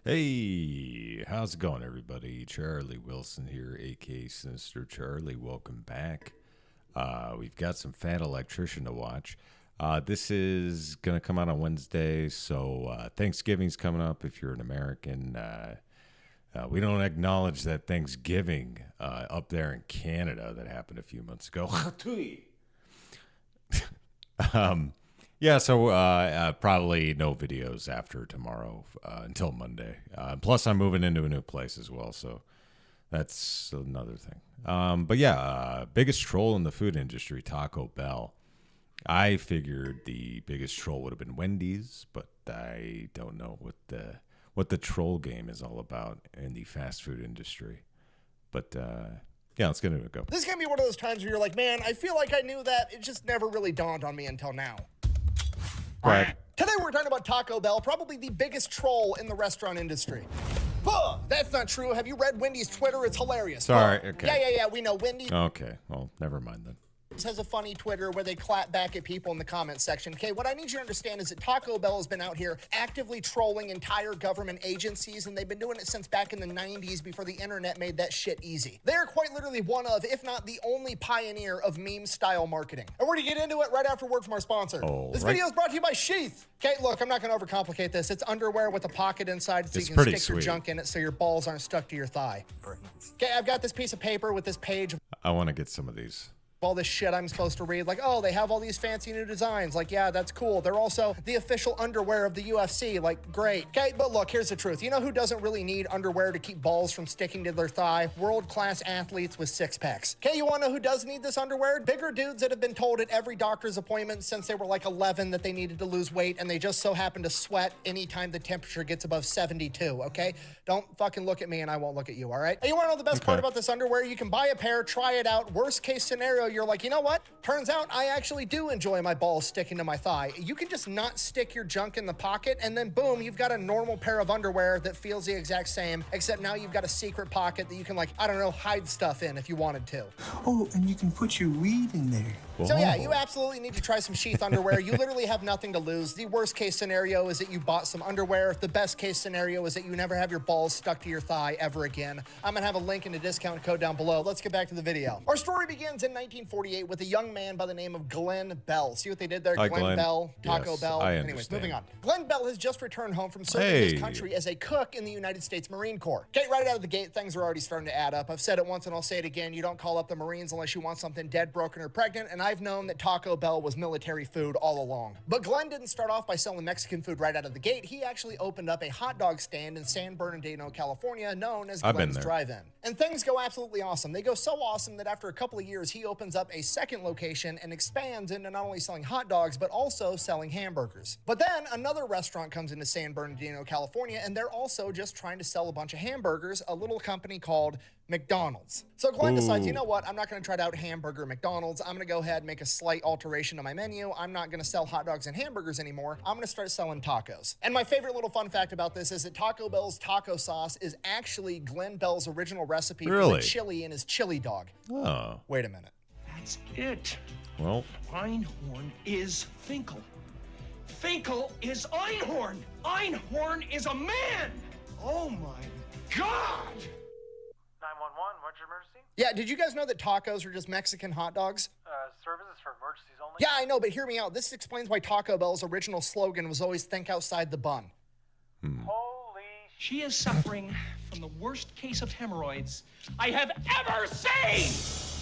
Hey, how's it going, everybody? Charlie Wilson here, aka Sinister Charlie. Welcome back. We've got some Fat Electrician to watch. This is going to come out on Wednesday, so Thanksgiving's coming up if you're an American. We don't acknowledge that Thanksgiving up there in Canada that happened a few months ago. Yeah, so probably no videos after tomorrow until Monday. Plus, I'm moving into a new place as well, so that's another thing. But yeah, biggest troll in the food industry, Taco Bell. I figured the biggest troll would have been Wendy's, but I don't know what the troll game is all about in the fast food industry. But yeah, let's get into it. Go. This is going to be one of those times where you're like, man, I feel like I knew that. It just never really dawned on me until now. Right. Today we're talking about Taco Bell, probably the biggest troll in the restaurant industry. Huh, that's not true. Have you read Wendy's Twitter? It's hilarious. Sorry, okay. Yeah, we know Wendy Okay, well, never mind then. has a funny Twitter where they clap back at people in the comment section. Okay, what I need you to understand is that Taco Bell has been out here actively trolling entire government agencies, and they've been doing it since back in the 90s before the internet made that shit easy. They're quite literally one of, if not the only pioneer of meme-style marketing. And we're gonna get into it right after word from our sponsor. This video is brought to you by Sheath. Okay, look, I'm not gonna overcomplicate this. It's underwear with a pocket inside so you can stick your junk in it so your balls aren't stuck to your thigh. Okay, I've got this piece of paper with this page of I want to get some of these. all this shit I'm supposed to read, like, oh, they have all these fancy new designs, like, yeah, that's cool. They're also the official underwear of the UFC, like, great. Okay, but look, here's the truth. You know who doesn't really need underwear to keep balls from sticking to their thigh? World-class athletes with six packs. Okay, you wanna know who does need this underwear? Bigger dudes that have been told at every doctor's appointment since they were like 11 that they needed to lose weight, and they just so happen to sweat anytime the temperature gets above 72, okay? Don't fucking look at me and I won't look at you, all right? And you wanna know the best part about this underwear? You can buy a pair, try it out. Worst case scenario, you're like, you know what? Turns out I actually do enjoy my balls sticking to my thigh. You can just not stick your junk in the pocket, and then boom, you've got a normal pair of underwear that feels the exact same, except now you've got a secret pocket that you can, like, I don't know, hide stuff in if you wanted to. Oh, and you can put your weed in there. So yeah, you absolutely need to try some Sheath underwear. You literally have nothing to lose. The worst case scenario is that you bought some underwear. The best case scenario is that you never have your balls stuck to your thigh ever again. I'm gonna have a link and a discount code down below. Let's get back to the video. Our story begins in 1948 with a young man by the name of Glenn Bell. See what they did there? Glenn Bell, Taco Yes, Bell. I Anyways, moving on. understand. Glenn Bell has just returned home from serving his country as a cook in the United States Marine Corps. Okay, right out of the gate, things are already starting to add up. I've said it once and I'll say it again. You don't call up the Marines unless you want something dead, broken, or pregnant, and I've known that Taco Bell was military food all along. But Glenn didn't start off by selling Mexican food right out of the gate. He actually opened up a hot dog stand in San Bernardino, California, known as Glenn's Drive-In. And things go absolutely awesome. They go so awesome that after a couple of years, he opens up a second location and expands into not only selling hot dogs, but also selling hamburgers. But then another restaurant comes into San Bernardino, California, and they're also just trying to sell a bunch of hamburgers, a little company called McDonald's. So Glenn decides, you know what, I'm not gonna try to out hamburger McDonald's. I'm gonna go ahead and make a slight alteration to my menu. I'm not gonna sell hot dogs and hamburgers anymore. I'm gonna start selling tacos. And my favorite little fun fact about this is that Taco Bell's taco sauce is actually Glenn Bell's original recipe for the chili in his chili dog. Oh. Wait a minute. That's it. Well. Einhorn is Finkel. Finkel is Einhorn. Einhorn is a man. Oh my God. 911, what's your emergency? Yeah, did you guys know that tacos are just Mexican hot dogs? Services for emergencies only? Yeah, I know, but hear me out. This explains why Taco Bell's original slogan was always think outside the bun. Holy She is suffering from the worst case of hemorrhoids I have ever seen.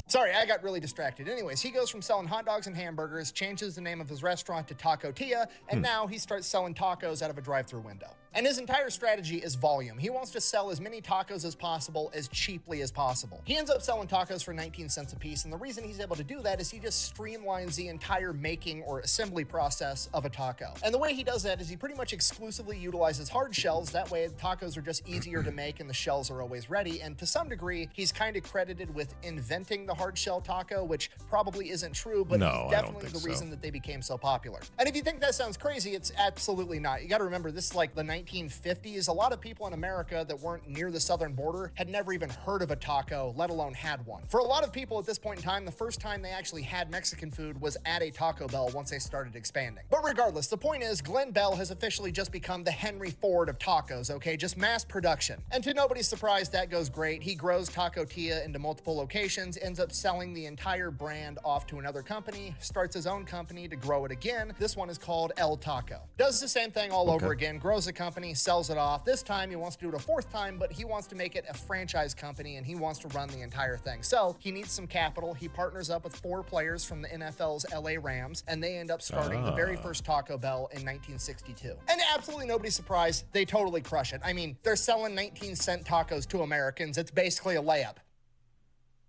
Sorry, I got really distracted. Anyways, he goes from selling hot dogs and hamburgers, changes the name of his restaurant to Taco Tia, and now he starts selling tacos out of a drive-thru window. And his entire strategy is volume. He wants to sell as many tacos as possible, as cheaply as possible. He ends up selling tacos for 19 cents a piece, and the reason he's able to do that is he just streamlines the entire making or assembly process of a taco. And the way he does that is he pretty much exclusively utilizes hard shells. That way, the tacos are just easier to make and the shells are always ready. And to some degree, he's kind of credited with inventing the hard shell taco, which probably isn't true, but he's definitely the reason that they became so popular. And if you think that sounds crazy, it's absolutely not. You got to remember, this is like the 1950s, a lot of people in America that weren't near the southern border had never even heard of a taco, let alone had one. For a lot of people at this point in time, the first time they actually had Mexican food was at a Taco Bell once they started expanding. But regardless, the point is, Glenn Bell has officially just become the Henry Ford of tacos, okay? Just mass production. And to nobody's surprise, that goes great. He grows Taco Tia into multiple locations, ends up selling the entire brand off to another company, starts his own company to grow it again. This one is called El Taco. Does the same thing all over again, grows a company, sells it off. This time he wants to do it a fourth time, but he wants to make it a franchise company and he wants to run the entire thing. So he needs some capital. He partners up with 4 players from the NFL's LA Rams, and they end up starting the very first Taco Bell in 1962. And absolutely nobody's surprised, they totally crush it. I mean, they're selling 19-cent tacos to Americans. It's basically a layup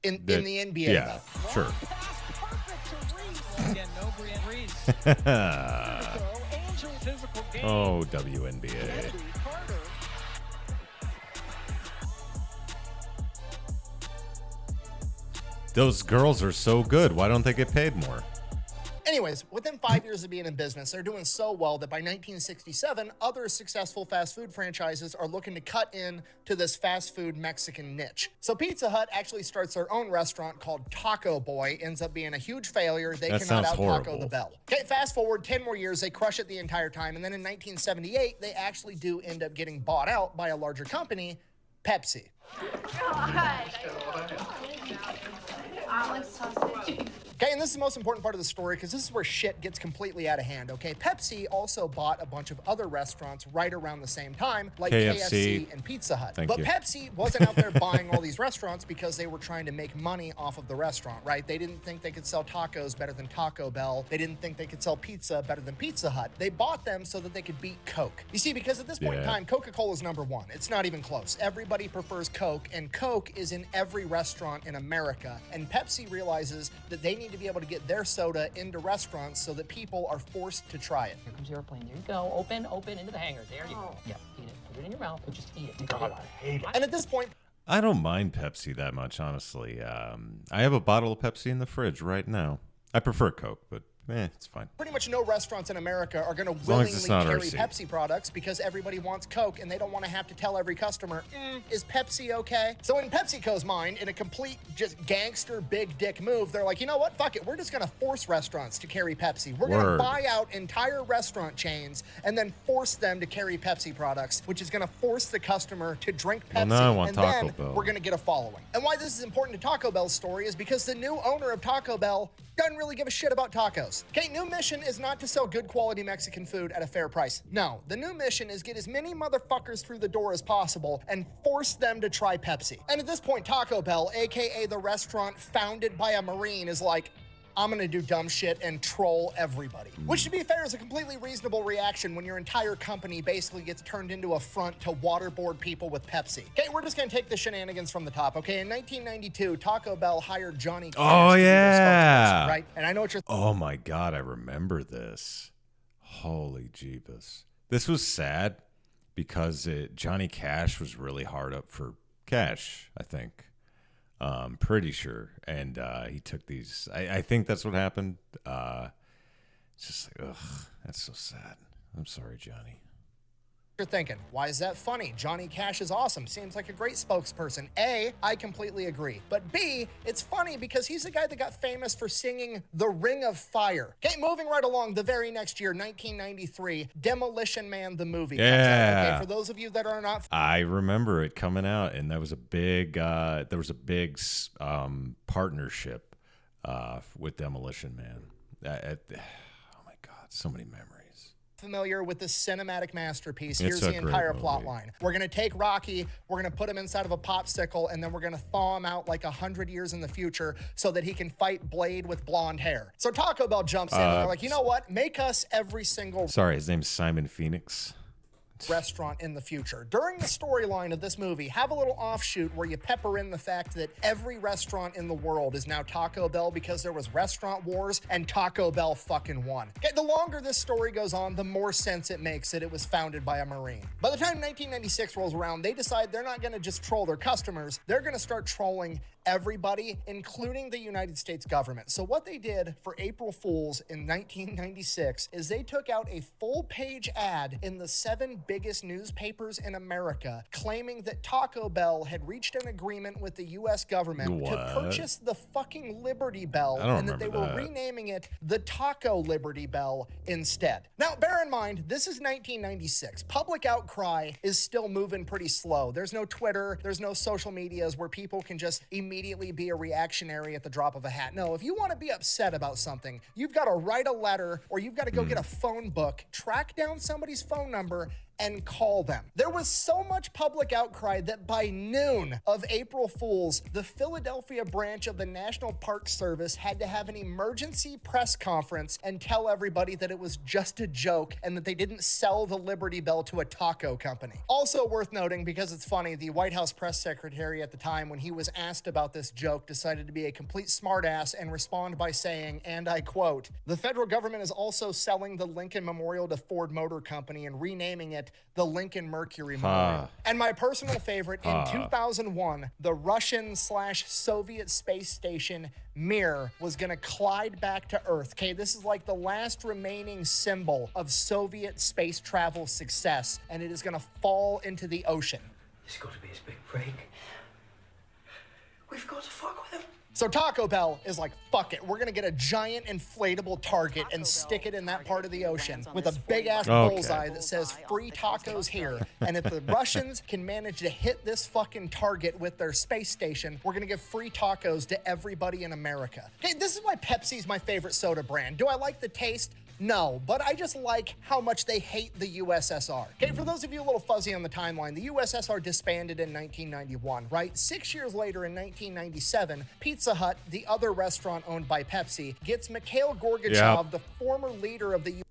in the NBA. Yeah, though. sure. Oh, WNBA. Those girls are so good. Why don't they get paid more? Anyways, within 5 years of being in business, they're doing so well that by 1967, other successful fast food franchises are looking to cut in to this fast food Mexican niche. So Pizza Hut actually starts their own restaurant called Taco Boy, ends up being a huge failure. They cannot out-taco the Bell. Okay, fast forward 10 more years, they crush it the entire time, and then in 1978, they actually do end up getting bought out by a larger company, Pepsi. Omelet sausage. Okay, and this is the most important part of the story because this is where shit gets completely out of hand, okay? Pepsi also bought a bunch of other restaurants right around the same time, like KFC and Pizza Hut. But Pepsi wasn't out there buying all these restaurants because they were trying to make money off of the restaurant, right? They didn't think they could sell tacos better than Taco Bell. They didn't think they could sell pizza better than Pizza Hut. They bought them so that they could beat Coke. You see, because at this point in time, Coca-Cola is number one. It's not even close. Everybody prefers Coke, and Coke is in every restaurant in America. And Pepsi realizes that they need to be able to get their soda into restaurants so that people are forced to try it. Here comes your airplane. There you go. Open into the hangar. There you go. Yeah, eat it. Put it in your mouth, but just eat it. God, I hate it. And at this point, I don't mind Pepsi that much, honestly. I have a bottle of Pepsi in the fridge right now. I prefer Coke, but it's fine. Pretty much no restaurants in America are going to willingly carry Pepsi products because everybody wants Coke and they don't want to have to tell every customer, is Pepsi okay? So in PepsiCo's mind, in a complete just gangster big dick move, they're like, you know what? Fuck it. We're just going to force restaurants to carry Pepsi. We're going to buy out entire restaurant chains and then force them to carry Pepsi products, which is going to force the customer to drink Pepsi. Well, now I want and Taco then Bell. We're going to get a following. And why this is important to Taco Bell's story is because the new owner of Taco Bell doesn't really give a shit about tacos. Okay, new mission is not to sell good quality Mexican food at a fair price. No, the new mission is get as many motherfuckers through the door as possible and force them to try Pepsi. And at this point, Taco Bell, aka the restaurant founded by a Marine, is like, I'm gonna do dumb shit and troll everybody. Which, to be fair, is a completely reasonable reaction when your entire company basically gets turned into a front to waterboard people with Pepsi. Okay, we're just gonna take the shenanigans from the top, okay? In 1992, Taco Bell hired Johnny Cash to be their spokesperson, right? And I know what you're... Oh my God, I remember this. Holy jeebus. This was sad because Johnny Cash was really hard up for cash, I think. Pretty sure. And he took these. I think that's what happened. It's just like, ugh, that's so sad. I'm sorry, Johnny. You're thinking, why is that funny? Johnny Cash is awesome. Seems like a great spokesperson. A, I completely agree. But B, it's funny because he's the guy that got famous for singing The Ring of Fire. Okay, moving right along, the very next year, 1993, Demolition Man, the movie. Comes out. Okay, for those of you that are not... I remember it coming out, and that was a big, partnership with Demolition Man. Oh my God, so many memories. Familiar with this cinematic masterpiece. Here's the entire plot line. We're going to take Rocky, we're going to put him inside of a popsicle, and then we're going to thaw him out like 100 years in the future so that he can fight Blade with blonde hair. So Taco Bell jumps in and they're like, you know what? Make us every single... Sorry, his name's Simon Phoenix. Restaurant in the future. During the storyline of this movie, have a little offshoot where you pepper in the fact that every restaurant in the world is now Taco Bell because there was restaurant wars and Taco Bell fucking won. Okay, the longer this story goes on, the more sense it makes that it was founded by a Marine. By the time 1996 rolls around, they decide they're not going to just troll their customers, they're going to start trolling everybody, including the United States government. So what they did for April Fools in 1996 is they took out a full-page ad in the 7 biggest newspapers in America, claiming that Taco Bell had reached an agreement with the U.S. government to purchase the fucking Liberty Bell, and that they were renaming it the Taco Liberty Bell instead. Now, bear in mind, this is 1996. Public outcry is still moving pretty slow. There's no Twitter, there's no social medias where people can just immediately be a reactionary at the drop of a hat. No, if you want to be upset about something, you've got to write a letter, or you've got to go get a phone book, track down somebody's phone number, and call them. There was so much public outcry that by noon of April Fools, the Philadelphia branch of the National Park Service had to have an emergency press conference and tell everybody that it was just a joke and that they didn't sell the Liberty Bell to a taco company. Also worth noting, because it's funny, the White House press secretary at the time, when he was asked about this joke, decided to be a complete smartass and respond by saying, and I quote, "The federal government is also selling the Lincoln Memorial to Ford Motor Company and renaming it the Lincoln Mercury Memorial." And my personal favorite, in 2001, the Russian/Soviet space station Mir was gonna collide back to Earth. Okay, this is like the last remaining symbol of Soviet space travel success, and it is gonna fall into the ocean. It's got to be his big break. We've got to fuck with him. So Taco Bell is like, fuck it, we're gonna get a giant inflatable target and stick it in that part of the ocean with a big ass bullseye that says free tacos here. And if the Russians can manage to hit this fucking target with their space station, we're gonna give free tacos to everybody in America. Okay, this is why Pepsi's my favorite soda brand. Do I like the taste? No, but I just like how much they hate the USSR. Okay, for those of you a little fuzzy on the timeline, the USSR disbanded in 1991, right? 6 years later in 1997, Pizza Hut, the other restaurant owned by Pepsi, gets Mikhail Gorbachev, the former leader of the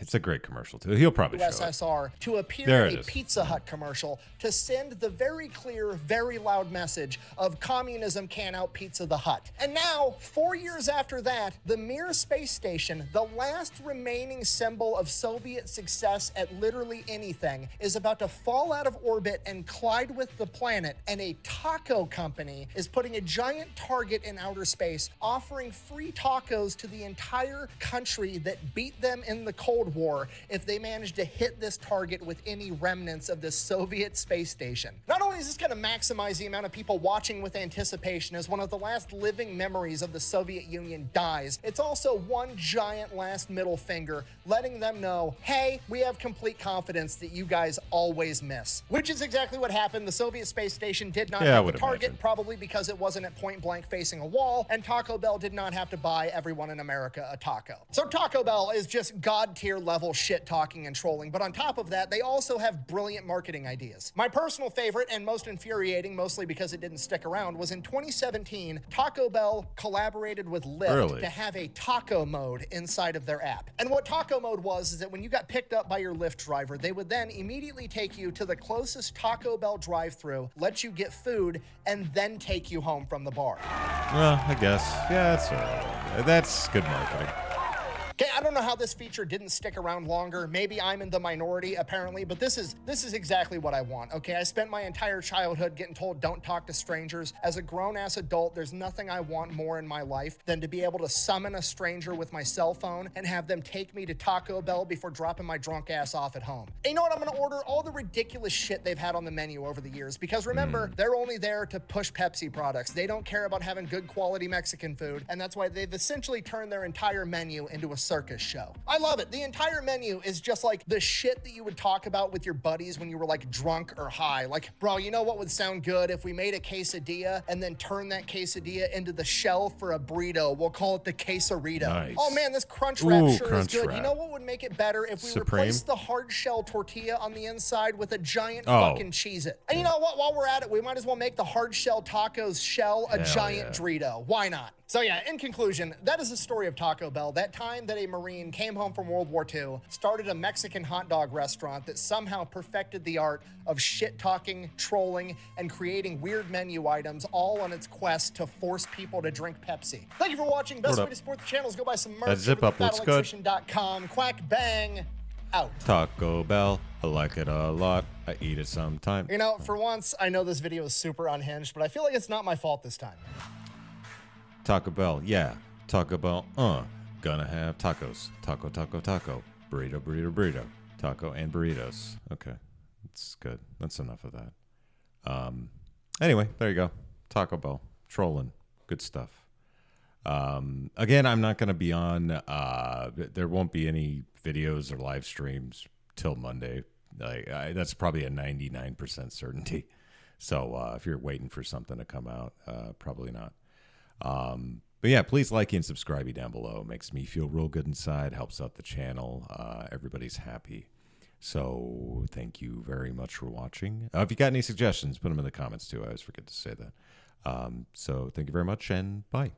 It's a great commercial, too. He'll probably show it. USSR, to appear in a Pizza Hut commercial to send the very clear, very loud message of communism can't out Pizza the Hut. And now, 4 years after that, the Mir space station, the last remaining symbol of Soviet success at literally anything, is about to fall out of orbit and collide with the planet, and a taco company is putting a giant target in outer space, offering free tacos to the entire country that beat them in the Cold War if they manage to hit this target with any remnants of this Soviet space station. Not only is this going to maximize the amount of people watching with anticipation as one of the last living memories of the Soviet Union dies, it's also one giant last middle finger letting them know, hey, we have complete confidence that you guys always miss. Which is exactly what happened. The Soviet space station did not have the target, probably because it wasn't at point blank facing a wall, and Taco Bell did not have to buy everyone in America a taco. So Taco Bell is just god tier level shit talking and trolling, but on top of that, they also have brilliant marketing ideas. My personal favorite and most infuriating, mostly because it didn't stick around, was in 2017, Taco Bell collaborated with Lyft to have a taco mode inside of their app. And what taco mode was is that when you got picked up by your Lyft driver, they would then immediately take you to the closest Taco Bell drive-thru, let you get food, and then take you home from the bar. Well, I guess. Yeah, that's all right. That's good marketing. Okay, I don't know how this feature didn't stick around longer. Maybe I'm in the minority, apparently, but this is exactly what I want, okay? I spent my entire childhood getting told don't talk to strangers. As a grown-ass adult, there's nothing I want more in my life than to be able to summon a stranger with my cell phone and have them take me to Taco Bell before dropping my drunk ass off at home. And you know what? I'm gonna order all the ridiculous shit they've had on the menu over the years, because remember, they're only there to push Pepsi products. They don't care about having good quality Mexican food, and that's why they've essentially turned their entire menu into a circus show. I love it. The entire menu is just like the shit that you would talk about with your buddies when you were like drunk or high. Like, bro, you know what would sound good if we made a quesadilla and then turned that quesadilla into the shell for a burrito? We'll call it the quesarito. Nice. Oh man, this crunch wrap sure is good. You know what would make it better if we replaced the hard shell tortilla on the inside with a giant fucking Cheez-It? And you know what? While we're at it, we might as well make the hard shell tacos shell a giant Dorito. Why not? So yeah, in conclusion, that is the story of Taco Bell. That time that a Marine came home from World War II, started a Mexican hot dog restaurant that somehow perfected the art of shit-talking, trolling, and creating weird menu items, all on its quest to force people to drink Pepsi. Thank you for watching. Best way to support the channel is go buy some merch. That zip up looks good. Electrician.com. Quack bang. Out. Taco Bell, I like it a lot. I eat it sometime. You know, for once, I know this video is super unhinged, but I feel like it's not my fault this time. Taco Bell, yeah. Taco Bell, gonna have tacos. Taco, taco, taco. Burrito, burrito, burrito. Taco and burritos. Okay. That's good. That's enough of that. Anyway, there you go. Taco Bell. Trolling. Good stuff. Again, I'm not going to be on. There won't be any videos or live streams till Monday. That's probably a 99% certainty. So if you're waiting for something to come out, probably not. But yeah, please like and subscribe down below. It makes me feel real good inside. Helps out the channel. Everybody's happy. So thank you very much for watching. If you got any suggestions, put them in the comments too. I always forget to say that. So thank you very much and bye.